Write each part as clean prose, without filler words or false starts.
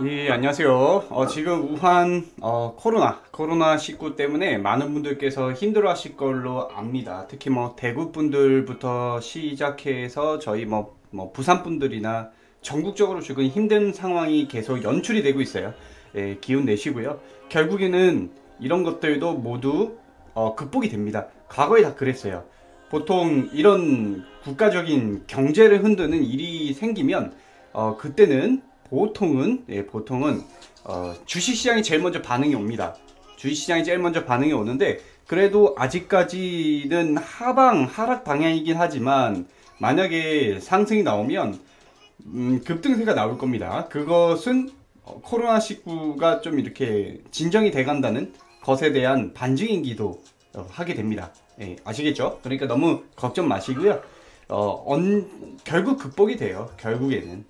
예, 안녕하세요. 지금 우한 코로나19 때문에 많은 분들께서 힘들어 하실 걸로 압니다. 특히 뭐 대구 분들부터 시작해서 저희 부산 분들이나 전국적으로 지금 힘든 상황이 계속 연출이 되고 있어요. 예, 기운 내시고요. 결국에는 이런 것들도 모두 극복이 됩니다. 과거에 다 그랬어요. 보통 이런 국가적인 경제를 흔드는 일이 생기면 그때는 보통은 주식시장이 제일 먼저 반응이 옵니다. 주식시장이 제일 먼저 반응이 오는데 그래도 아직까지는 하락 방향이긴 하지만 만약에 상승이 나오면 급등세가 나올 겁니다. 그것은 코로나19가 좀 이렇게 진정이 돼간다는 것에 대한 반증이기도 하게 됩니다. 예, 아시겠죠? 그러니까 너무 걱정 마시고요. 결국 극복이 돼요. 결국에는.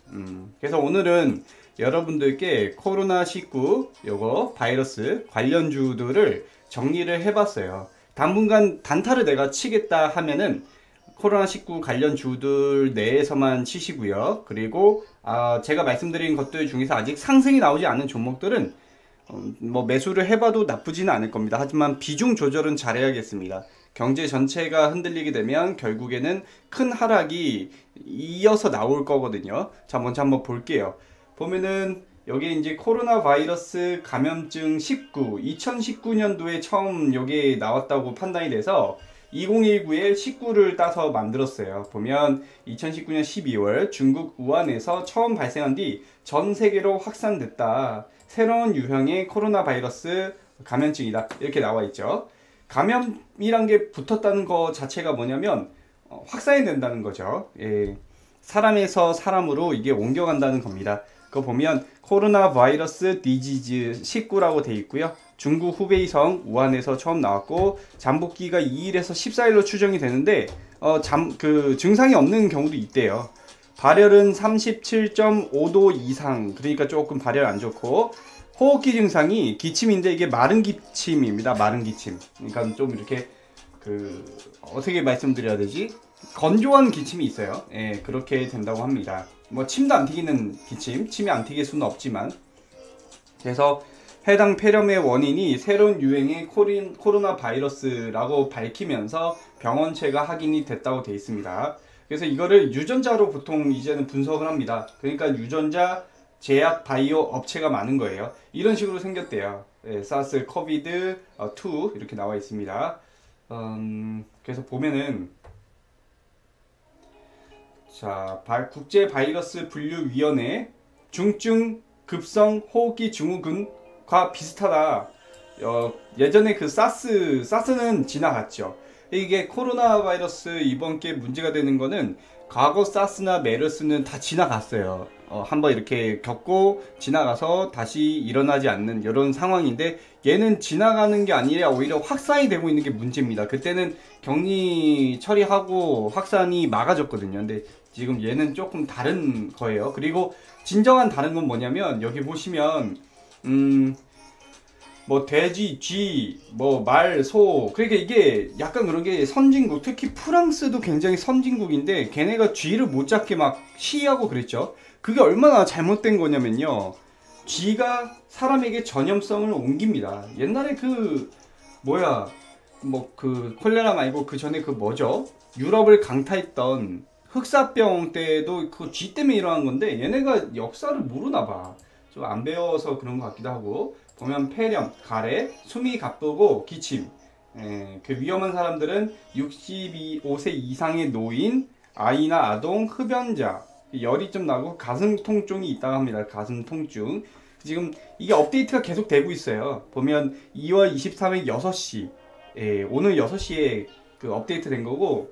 그래서 오늘은 여러분들께 코로나19 요거 바이러스 관련주들을 정리를 해봤어요. 당분간 단타를 내가 치겠다 하면은 코로나19 관련 주들 내에서만 치시고요. 그리고 제가 말씀드린 것들 중에서 아직 상승이 나오지 않은 종목들은 매수를 해봐도 나쁘지는 않을 겁니다. 하지만 비중 조절은 잘해야겠습니다. 경제 전체가 흔들리게 되면 결국에는 큰 하락이 이어서 나올 거거든요. 자, 먼저 한번 볼게요. 보면은 여기 이제 코로나 바이러스 감염증 2019년도에 처음 여기 나왔다고 판단이 돼서 2019에 19를 따서 만들었어요. 보면 2019년 12월 중국 우한에서 처음 발생한 뒤 전 세계로 확산됐다. 새로운 유형의 코로나 바이러스 감염증이다. 이렇게 나와 있죠. 감염이란 게 붙었다는 거 자체가 뭐냐면 확산이 된다는 거죠. 예, 사람에서 사람으로 이게 옮겨간다는 겁니다. 그거 보면 코로나 바이러스 디지즈 19라고 돼 있고요. 중국 후베이성 우한에서 처음 나왔고 잠복기가 2일에서 14일로 추정이 되는데 증상이 없는 경우도 있대요. 발열은 37.5도 이상, 그러니까 조금 발열 안 좋고 호흡기 증상이 기침인데 이게 마른 기침입니다. 마른 기침. 그러니까 좀 이렇게 어떻게 말씀드려야 되지? 건조한 기침이 있어요. 예, 그렇게 된다고 합니다. 뭐 침도 안 튀기는 기침, 침이 안 튀길 수는 없지만. 그래서 해당 폐렴의 원인이 새로운 유행의 코로나 바이러스라고 밝히면서 병원체가 확인이 됐다고 되어 있습니다. 그래서 이거를 유전자로 보통 이제는 분석을 합니다. 그러니까 유전자 제약 바이오 업체가 많은 거예요. 이런 식으로 생겼대요. 네, 사스 코비드 2 이렇게 나와 있습니다. 그래서 보면은 자, 국제 바이러스 분류위원회 중증 급성 호흡기 증후군과 비슷하다. 예전에 그 사스는 지나갔죠. 이게 코로나 바이러스 이번 게 문제가 되는 거는 과거 사스나 메르스는 다 지나갔어요. 한번 이렇게 겪고 지나가서 다시 일어나지 않는 이런 상황인데 얘는 지나가는 게 아니라 오히려 확산이 되고 있는 게 문제입니다. 그때는 격리 처리하고 확산이 막아졌거든요. 근데 지금 얘는 조금 다른 거예요. 그리고 진정한 다른 건 뭐냐면 여기 보시면 돼지, 쥐, 말, 소. 그러니까 이게 약간 그런 게 선진국, 특히 프랑스도 굉장히 선진국인데 걔네가 쥐를 못 잡게 막 시위하고 그랬죠. 그게 얼마나 잘못된 거냐면요. 쥐가 사람에게 전염성을 옮깁니다. 옛날에 콜레라 말고 그 전에 유럽을 강타했던 흑사병 때도 그 쥐 때문에 일어난 건데 얘네가 역사를 모르나 봐. 좀 안 배워서 그런 것 같기도 하고. 보면 폐렴, 가래, 숨이 가쁘고 기침. 그 위험한 사람들은 65세 이상의 노인, 아이나 아동, 흡연자, 열이 좀 나고 가슴 통증이 있다고 합니다. 가슴 통증. 지금 이게 업데이트가 계속 되고 있어요. 보면 2월 23일 6시, 오늘 6시에 그 업데이트 된 거고,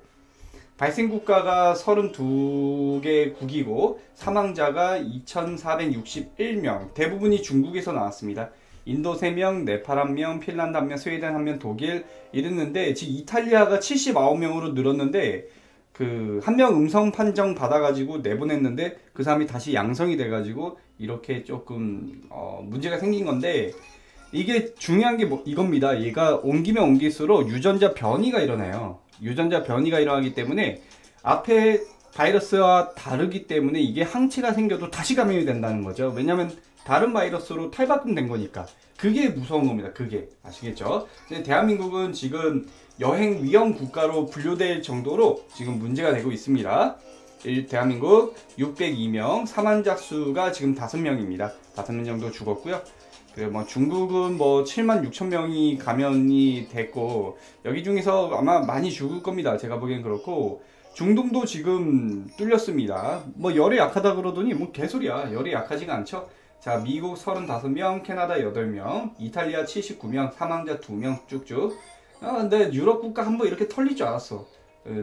발생 국가가 32개 국이고 사망자가 2,461명, 대부분이 중국에서 나왔습니다. 인도 3명, 네팔 1명, 핀란드 1명, 스웨덴 1명, 독일 이랬는데 지금 이탈리아가 79명으로 늘었는데 한 명 음성 판정 받아가지고 내보냈는데 그 사람이 다시 양성이 돼가지고 이렇게 조금 문제가 생긴 건데, 이게 중요한 게 이겁니다. 얘가 옮기면 옮길수록 유전자 변이가 일어나요. 유전자 변이가 일어나기 때문에 앞에 바이러스와 다르기 때문에 이게 항체가 생겨도 다시 감염이 된다는 거죠. 왜냐면 다른 바이러스로 탈바꿈된 거니까 그게 무서운 겁니다. 그게 아시겠죠? 근데 대한민국은 지금 여행 위험 국가로 분류될 정도로 지금 문제가 되고 있습니다. 대한민국 602명, 사망자 수가 지금 5명입니다. 5명 정도 죽었고요. 그리고 뭐 중국은 뭐 7만 6천 명이 감염이 됐고, 여기 중에서 아마 많이 죽을 겁니다. 제가 보기엔 그렇고, 중동도 지금 뚫렸습니다. 뭐 열에 약하다 그러더니 뭐 개소리야. 열에 약하지가 않죠. 자, 미국 35명, 캐나다 8명, 이탈리아 79명, 사망자 2명 쭉쭉. 근데 유럽 국가 한번 이렇게 털릴 줄 알았어.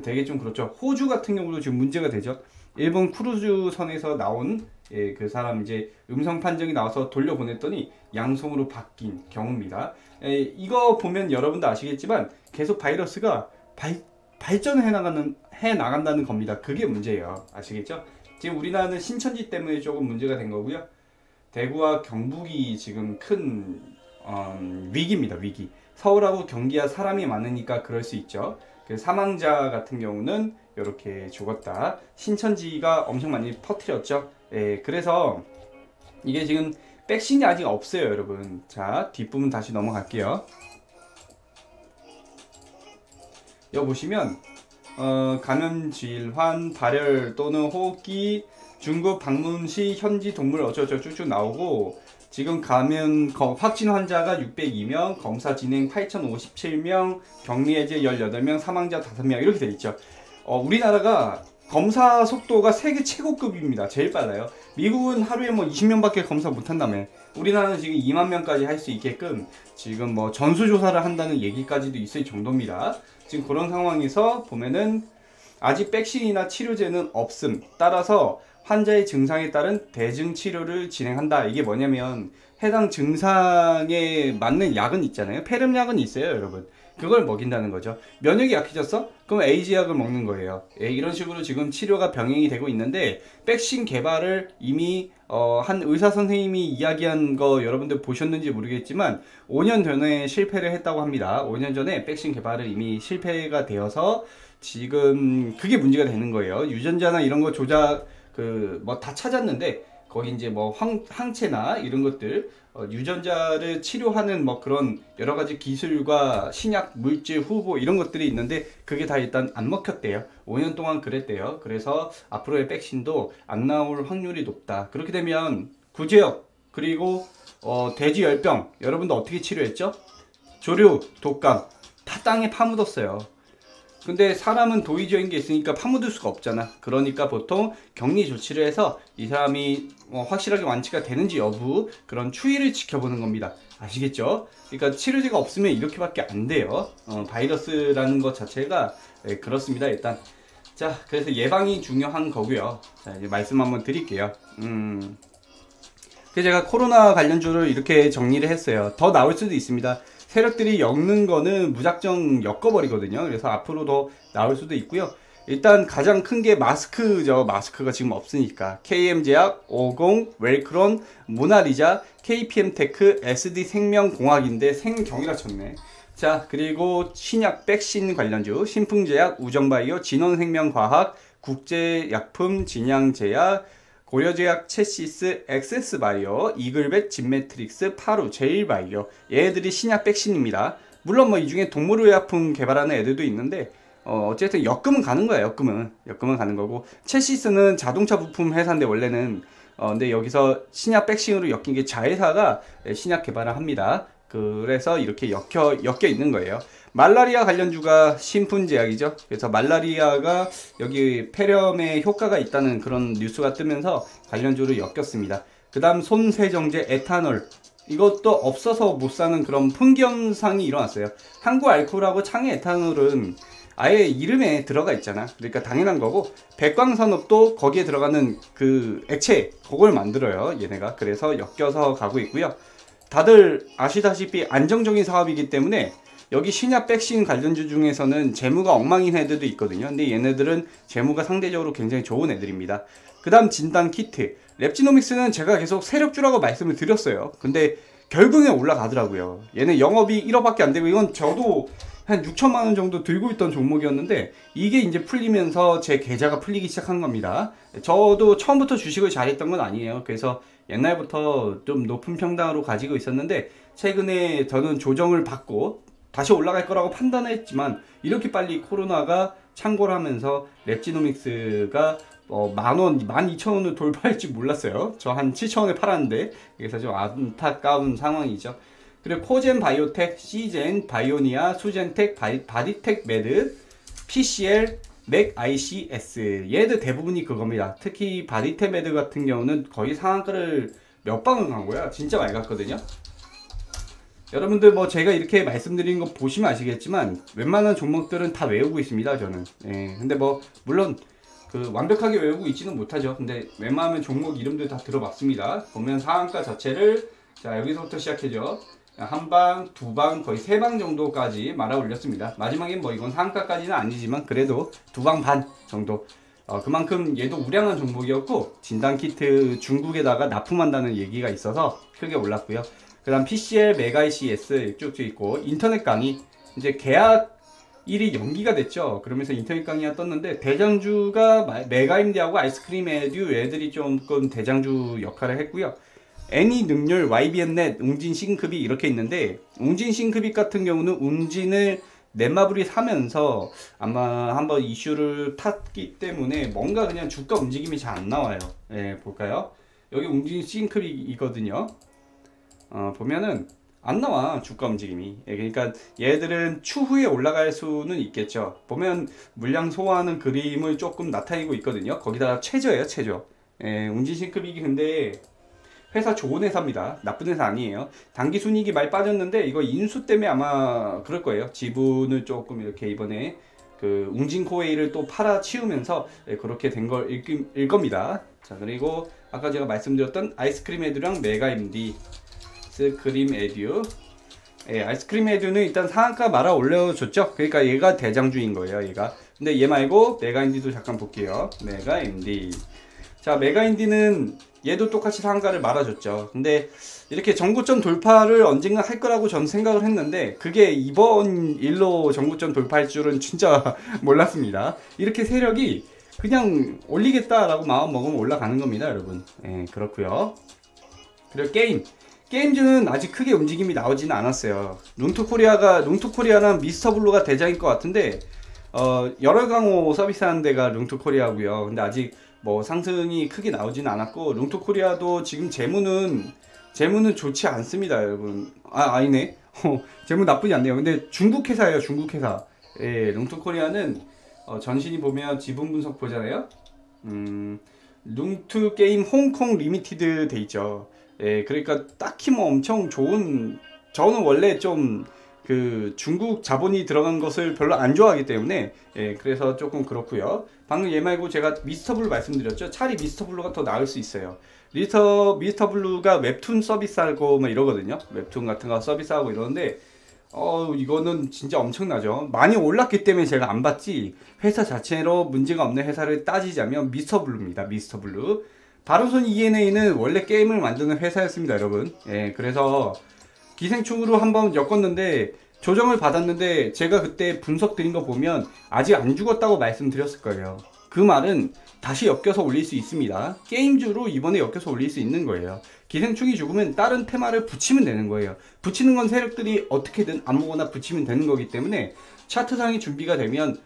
되게 좀 그렇죠. 호주 같은 경우도 지금 문제가 되죠. 일본 크루즈선에서 나온 그 사람 이제 음성 판정이 나와서 돌려보냈더니 양성으로 바뀐 경우입니다. 이거 보면 여러분도 아시겠지만 계속 바이러스가 발전해 나간다는 겁니다. 그게 문제예요. 아시겠죠? 지금 우리나라는 신천지 때문에 조금 문제가 된 거고요. 대구와 경북이 지금 큰 위기입니다. 위기. 서울하고 경기가 사람이 많으니까 그럴 수 있죠. 그 사망자 같은 경우는 이렇게 죽었다. 신천지가 엄청 많이 퍼뜨렸죠. 그래서 이게 지금 백신이 아직 없어요, 여러분. 자, 뒷부분 다시 넘어갈게요. 여기 보시면 감염 질환, 발열 또는 호흡기, 중국 방문 시 현지 동물 어쩌고저쩌고 쭉쭉 나오고, 지금 확진 환자가 602명, 검사 진행 8,057명, 격리 해제 18명, 사망자 5명 이렇게 돼 있죠. 우리나라가 검사 속도가 세계 최고급입니다. 제일 빨라요. 미국은 하루에 뭐 20명밖에 검사 못한다며. 우리나라는 지금 2만 명까지 할 수 있게끔 지금 뭐 전수조사를 한다는 얘기까지도 있을 정도입니다. 지금 그런 상황에서 보면은 아직 백신이나 치료제는 없음. 따라서 환자의 증상에 따른 대증 치료를 진행한다. 이게 뭐냐면 해당 증상에 맞는 약은 있잖아요. 폐렴약은 있어요, 여러분. 그걸 먹인다는 거죠. 면역이 약해졌어? 그럼 에이즈 약을 먹는 거예요. 이런 식으로 지금 치료가 병행이 되고 있는데, 백신 개발을 이미 한 의사 선생님이 이야기한 거 여러분들 보셨는지 모르겠지만 5년 전에 실패를 했다고 합니다. 5년 전에 백신 개발을 이미 실패가 되어서 지금 그게 문제가 되는 거예요. 유전자나 이런 거 조작 뭐 다 찾았는데 거기 이제 뭐 항체나 이런 것들 유전자를 치료하는 뭐 그런 여러 가지 기술과 신약 물질 후보 이런 것들이 있는데 그게 다 일단 안 먹혔대요. 5년 동안 그랬대요. 그래서 앞으로의 백신도 안 나올 확률이 높다. 그렇게 되면 구제역 그리고 돼지열병 여러분도 어떻게 치료했죠? 조류, 독감 다 땅에 파묻었어요. 근데 사람은 도의적인 게 있으니까 파묻을 수가 없잖아. 그러니까 보통 격리 조치를 해서 이 사람이 확실하게 완치가 되는지 여부 그런 추이를 지켜보는 겁니다. 아시겠죠? 그러니까 치료제가 없으면 이렇게밖에 안 돼요. 바이러스라는 것 자체가 그렇습니다. 일단 자, 그래서 예방이 중요한 거고요. 자, 이제 말씀 한번 드릴게요. 그래서 제가 코로나 관련주를 이렇게 정리를 했어요. 더 나올 수도 있습니다. 세력들이 엮는 거는 무작정 엮어버리거든요. 그래서 앞으로 더 나올 수도 있고요. 일단 가장 큰 게 마스크죠. 마스크가 지금 없으니까. KM제약, 오공, 웰크론, 모나리자, KPM테크, SD생명공학인데 생경이라 쳤네. 자, 그리고 신약 백신 관련주 신풍제약, 우정바이오, 진원생명과학, 국제약품, 진양제약, 고려제약, 체시스, 엑세스바이오, 이글벳, 진매트릭스, 파루, 제일바이오 얘들이 신약 백신입니다. 물론 뭐 이 중에 동물의약품 개발하는 애들도 있는데 어쨌든 엮으면 가는 거야. 엮으면 가는 거고, 체시스는 자동차 부품 회사인데 원래는 근데 여기서 신약 백신으로 엮인 게 자회사가 신약 개발을 합니다. 그래서 이렇게 엮여 있는 거예요. 말라리아 관련주가 신풍제약이죠. 그래서 말라리아가 여기 폐렴에 효과가 있다는 그런 뉴스가 뜨면서 관련주로 엮였습니다. 그 다음 손세정제, 에탄올 이것도 없어서 못 사는 그런 풍경상이 일어났어요. 항구 알코올하고 창의 에탄올은 아예 이름에 들어가 있잖아. 그러니까 당연한 거고, 백광산업도 거기에 들어가는 그 액체 그걸 만들어요, 얘네가. 그래서 엮여서 가고 있고요. 다들 아시다시피 안정적인 사업이기 때문에 여기 신약 백신 관련주 중에서는 재무가 엉망인 애들도 있거든요. 근데 얘네들은 재무가 상대적으로 굉장히 좋은 애들입니다. 그 다음 진단 키트, 랩지노믹스는 제가 계속 세력주라고 말씀을 드렸어요. 근데 결국에 올라가더라고요. 얘네 영업이 1억밖에 안 되고, 이건 저도 한 6천만 원 정도 들고 있던 종목이었는데 이게 이제 풀리면서 제 계좌가 풀리기 시작한 겁니다. 저도 처음부터 주식을 잘했던 건 아니에요. 그래서 옛날부터 좀 높은 평당으로 가지고 있었는데 최근에 저는 조정을 받고 다시 올라갈 거라고 판단했지만 이렇게 빨리 코로나가 창궐 하면서 랩지노믹스가 만원, 12,000원을 돌파할 줄 몰랐어요. 저 한 7,000원에 팔았는데. 그래서 좀 안타까운 상황이죠. 그리고 코젠 바이오텍, 시젠, 바이오니아, 수젠텍, 바디텍 메드, PCL, 맥 ICS. 얘들 대부분이 그겁니다. 특히 바디텍 메드 같은 경우는 거의 상한가를 몇 방을 간 거야. 진짜 많이 갔거든요. 여러분들 뭐 제가 이렇게 말씀드린 거 보시면 아시겠지만 웬만한 종목들은 다 외우고 있습니다. 저는. 예. 근데 뭐 물론 그 완벽하게 외우고 있지는 못하죠. 근데 웬만하면 종목 이름들 다 들어봤습니다. 보면 상한가 자체를 자 여기서부터 시작해죠. 한 방, 두 방, 거의 세 방 정도까지 말아 올렸습니다. 마지막엔 뭐 이건 상한가까지는 아니지만 그래도 두 방 반 정도. 그만큼 얘도 우량한 종목이었고 진단키트 중국에다가 납품한다는 얘기가 있어서 크게 올랐고요. 그 다음 PCL, 메가ICS 쭉쭉 있고 인터넷 강의 이제 계약일이 연기가 됐죠. 그러면서 인터넷 강의가 떴는데 대장주가 메가임디하고 아이스크림 에듀 애들이 조금 대장주 역할을 했고요. 애니능률, YBN넷, 웅진싱크빅 이렇게 있는데 웅진싱크빅 같은 경우는 웅진을 넷마블이 사면서 아마 한번 이슈를 탔기 때문에 뭔가 그냥 주가 움직임이 잘 안 나와요. 예, 볼까요? 여기 웅진싱크빅이거든요. 보면은 안 나와 주가 움직임이. 예, 그러니까 얘들은 추후에 올라갈 수는 있겠죠. 보면 물량 소화하는 그림을 조금 나타내고 있거든요. 거기다가 최저예요, 최저. 예, 웅진싱크빅이 근데 회사 좋은 회사입니다. 나쁜 회사 아니에요. 단기 순이익이 많이 빠졌는데 이거 인수 때문에 아마 그럴 거예요. 지분을 조금 이렇게 이번에 그 웅진코웨이를 또 팔아 치우면서 그렇게 된 걸 일 겁니다. 자, 그리고 아까 제가 말씀드렸던 아이스크림 에듀랑 메가임디 아이스크림 에듀. 예, 아이스크림 에듀는 일단 상한가 말아 올려줬죠. 그러니까 얘가 대장주인 거예요, 얘가. 근데 얘 말고 메가임디도 잠깐 볼게요. 메가임디. 자, 메가임디는 얘도 똑같이 상한가를 말아줬죠. 근데 이렇게 전고점 돌파를 언젠가 할 거라고 전 생각을 했는데 그게 이번 일로 전고점 돌파할 줄은 진짜 몰랐습니다. 이렇게 세력이 그냥 올리겠다라고 마음 먹으면 올라가는 겁니다, 여러분. 예, 그렇고요. 그리고 게임주는 아직 크게 움직임이 나오지는 않았어요. 룽투코리아랑 미스터블루가 대장일 것 같은데 여러 강호 서비스하는 데가 룽투코리아고요. 근데 아직 뭐 상승이 크게 나오지는 않았고 룽투코리아도 지금 재무는 좋지 않습니다, 여러분. 아니네. 재무 나쁘지 않네요. 근데 중국 회사예요, 중국 회사. 예, 룽투코리아는 전신이 보면 지분 분석 보잖아요. 룽투게임 홍콩 리미티드 돼 있죠. 예, 그러니까 딱히 뭐 엄청 좋은, 저는 원래 좀 그 중국 자본이 들어간 것을 별로 안 좋아하기 때문에 예, 그래서 조금 그렇고요. 방금 얘 말고 제가 미스터블루 말씀드렸죠. 차라리 미스터블루가 더 나을 수 있어요. 미스터블루가 웹툰 서비스하고 뭐 이러거든요. 웹툰 같은 거 서비스하고 이러는데 이거는 진짜 엄청나죠. 많이 올랐기 때문에 제가 안 봤지 회사 자체로 문제가 없는 회사를 따지자면 미스터블루입니다. 미스터블루. 바른손 ENA는 원래 게임을 만드는 회사였습니다, 여러분. 예, 그래서 기생충으로 한번 엮었는데 조정을 받았는데 제가 그때 분석 드린 거 보면 아직 안 죽었다고 말씀드렸을 거예요. 그 말은 다시 엮여서 올릴 수 있습니다. 게임주로 이번에 엮여서 올릴 수 있는 거예요. 기생충이 죽으면 다른 테마를 붙이면 되는 거예요. 붙이는 건 세력들이 어떻게든 아무거나 붙이면 되는 거기 때문에 차트상이 준비가 되면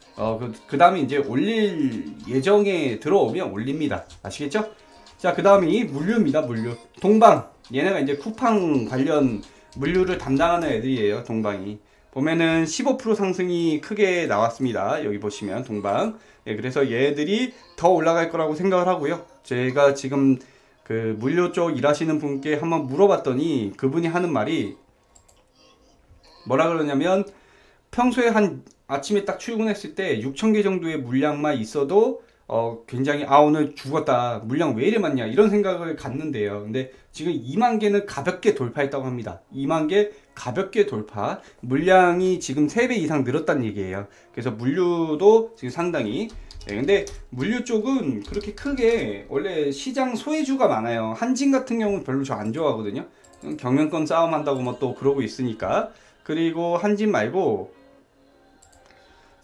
그 다음에 이제 올릴 예정에 들어오면 올립니다. 아시겠죠? 자, 그 다음이 물류입니다. 물류. 동방. 얘네가 이제 쿠팡 관련 물류를 담당하는 애들이에요. 동방이. 보면은 15% 상승이 크게 나왔습니다. 여기 보시면 동방. 예, 그래서 얘들이 더 올라갈 거라고 생각을 하고요. 제가 지금 그 물류 쪽 일하시는 분께 한번 물어봤더니 그분이 하는 말이 뭐라 그러냐면 평소에 한 아침에 딱 출근했을 때 6,000개 정도의 물량만 있어도 굉장히 오늘 죽었다, 물량 왜 이래 많냐 이런 생각을 갖는데요. 근데 지금 2만 개는 가볍게 돌파했다고 합니다. 2만 개 가볍게 돌파, 물량이 지금 3배 이상 늘었다는 얘기예요. 그래서 물류도 지금 상당히 근데 물류 쪽은 그렇게 크게 원래 시장 소외주가 많아요. 한진 같은 경우는 별로 저 안 좋아하거든요. 경영권 싸움 한다고 뭐 또 그러고 있으니까. 그리고 한진 말고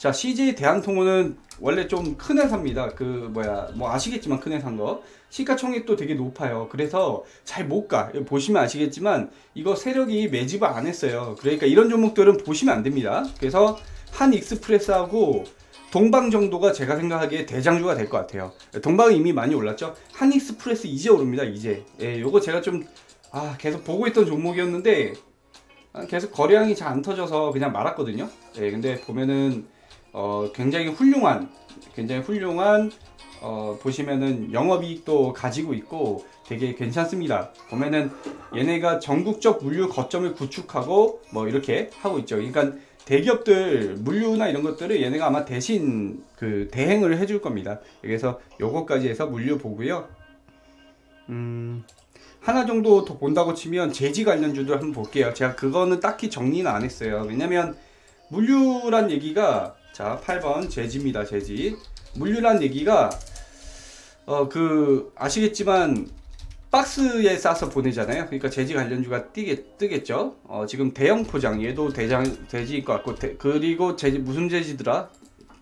자, CJ 대한통운은 원래 좀 큰 회사입니다. 그 뭐야 뭐 아시겠지만 큰 회사인 거 시가총액도 되게 높아요. 그래서 잘 못 가. 보시면 아시겠지만 이거 세력이 매집을 안 했어요. 그러니까 이런 종목들은 보시면 안 됩니다. 그래서 한익스프레스하고 동방 정도가 제가 생각하기에 대장주가 될 것 같아요. 동방은 이미 많이 올랐죠. 한익스프레스 이제 오릅니다. 이제. 예, 요거 제가 좀 계속 보고 있던 종목이었는데 계속 거래량이 잘 안 터져서 그냥 말았거든요. 예, 근데 보면은 굉장히 훌륭한 보시면은 영업이익도 가지고 있고 되게 괜찮습니다. 보면은 얘네가 전국적 물류 거점을 구축하고 뭐 이렇게 하고 있죠. 그러니까 대기업들 물류나 이런 것들을 얘네가 아마 대신 그 대행을 해줄 겁니다. 그래서 요거까지 해서 물류 보고요. 하나 정도 더 본다고 치면 제지 관련주들 한번 볼게요. 제가 그거는 딱히 정리는 안 했어요. 왜냐면 물류란 얘기가 자 8번 제지입니다. 제지 물류란 얘기가 아시겠지만 박스에 싸서 보내잖아요. 그러니까 제지 관련주가 뜨겠죠. 지금 대형 포장 얘도 돼지일 것 같고 그리고 제지 무슨 제지더라?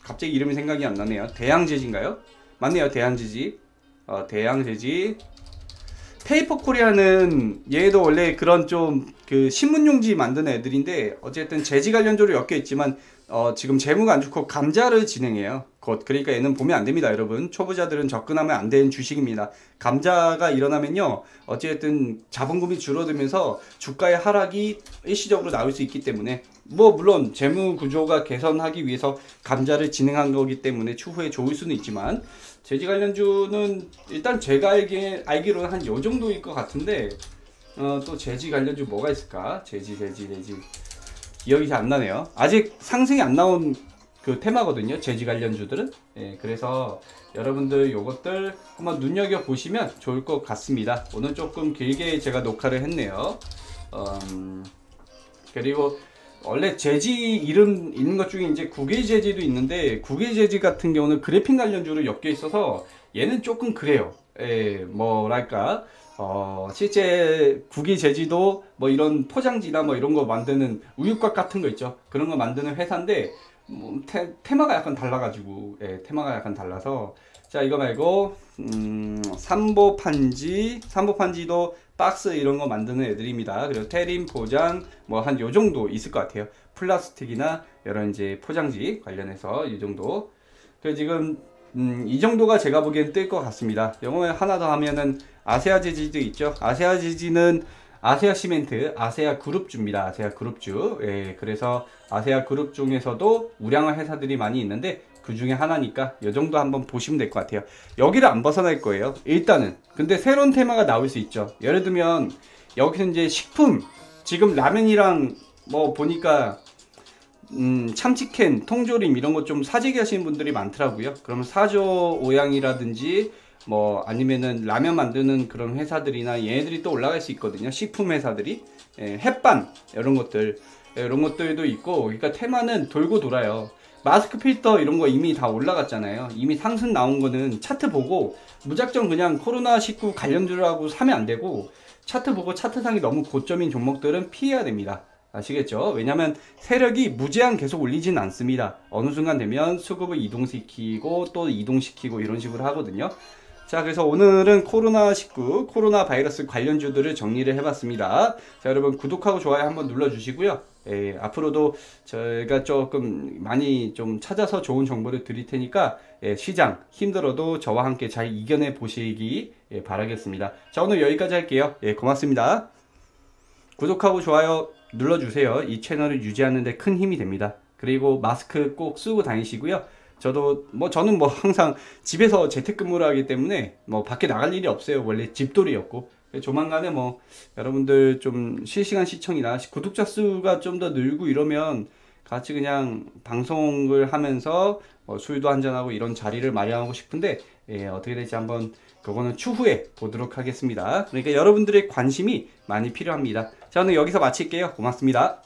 갑자기 이름이 생각이 안 나네요. 대양제지인가요? 맞네요. 대양제지. 대양제지. 페이퍼 코리아는 얘도 원래 그런 좀 그 신문용지 만드는 애들인데 어쨌든 제지 관련주로 엮여 있지만 지금 재무가 안 좋고 감자를 진행해요. 그러니까 얘는 보면 안 됩니다, 여러분. 초보자들은 접근하면 안 되는 주식입니다. 감자가 일어나면요, 어쨌든 자본금이 줄어들면서 주가의 하락이 일시적으로 나올 수 있기 때문에 뭐 물론 재무 구조가 개선하기 위해서 감자를 진행한 거기 때문에 추후에 좋을 수는 있지만 제지 관련주는 일단 제가 알기로는 한 요 정도일 것 같은데 또 제지 관련주 뭐가 있을까? 제지 기억이 잘 안 나네요. 아직 상승이 안 나온 그 테마거든요. 제지 관련주들은. 예, 그래서 여러분들 요것들 한번 눈여겨 보시면 좋을 것 같습니다. 오늘 조금 길게 제가 녹화를 했네요. 그리고 원래 제지 이름 있는 것 중에 이제 국외 제지도 있는데 국외 제지 같은 경우는 그래픽 관련주로 엮여 있어서 얘는 조금 그래요. 예, 뭐랄까. 실제 국외 제지도 뭐 이런 포장지나 뭐 이런 거 만드는 우유곽 같은 거 있죠. 그런 거 만드는 회사인데 테마가 약간 달라가지고 테마가 약간 달라서 자 이거 말고 삼보판지도 박스 이런 거 만드는 애들입니다. 그리고 테림 포장 뭐 한 요 정도 있을 것 같아요. 플라스틱이나 여러 이제 포장지 관련해서 이 정도. 그 지금 이 정도가 제가 보기엔 뜰 것 같습니다. 영어에 하나 더 하면은 아세아 제지도 있죠. 아세아 제지는 아세아 시멘트, 아세아 그룹주입니다. 아세아 그룹주. 예, 그래서 아세아 그룹 중에서도 우량한 회사들이 많이 있는데 그 중에 하나니까 이 정도 한번 보시면 될 것 같아요. 여기를 안 벗어날 거예요. 일단은. 근데 새로운 테마가 나올 수 있죠. 예를 들면 여기서 이제 식품, 지금 라면이랑 뭐 보니까 참치캔, 통조림 이런 거 좀 사재기 하시는 분들이 많더라고요. 그러면 사조 오양이라든지 뭐 아니면은 라면 만드는 그런 회사들이나 얘네들이 또 올라갈 수 있거든요. 식품 회사들이. 햇반 이런 것들도 있고, 그러니까 테마는 돌고 돌아요. 마스크 필터 이런 거 이미 다 올라갔잖아요. 이미 상승 나온 거는 차트 보고 무작정 그냥 코로나19 관련주라고 사면 안 되고, 차트 보고 차트상이 너무 고점인 종목들은 피해야 됩니다. 아시겠죠? 왜냐면 세력이 무제한 계속 올리진 않습니다. 어느 순간 되면 수급을 이동시키고 또 이동시키고 이런 식으로 하거든요. 자, 그래서 오늘은 코로나19, 코로나 바이러스 관련주들을 정리를 해봤습니다. 자, 여러분 구독하고 좋아요 한번 눌러주시고요. 앞으로도 저희가 조금 많이 좀 찾아서 좋은 정보를 드릴 테니까 시장 힘들어도 저와 함께 잘 이겨내 보시기 바라겠습니다. 자, 오늘 여기까지 할게요. 고맙습니다. 구독하고 좋아요 눌러주세요. 이 채널을 유지하는 데 큰 힘이 됩니다. 그리고 마스크 꼭 쓰고 다니시고요. 저는 항상 집에서 재택근무를 하기 때문에 밖에 나갈 일이 없어요. 원래 집돌이였고. 조만간에 여러분들 좀 실시간 시청이나 구독자 수가 좀 더 늘고 이러면 같이 그냥 방송을 하면서 술도 한잔하고 이런 자리를 마련하고 싶은데 어떻게 될지 한번 그거는 추후에 보도록 하겠습니다. 그러니까 여러분들의 관심이 많이 필요합니다. 자, 오늘 여기서 마칠게요. 고맙습니다.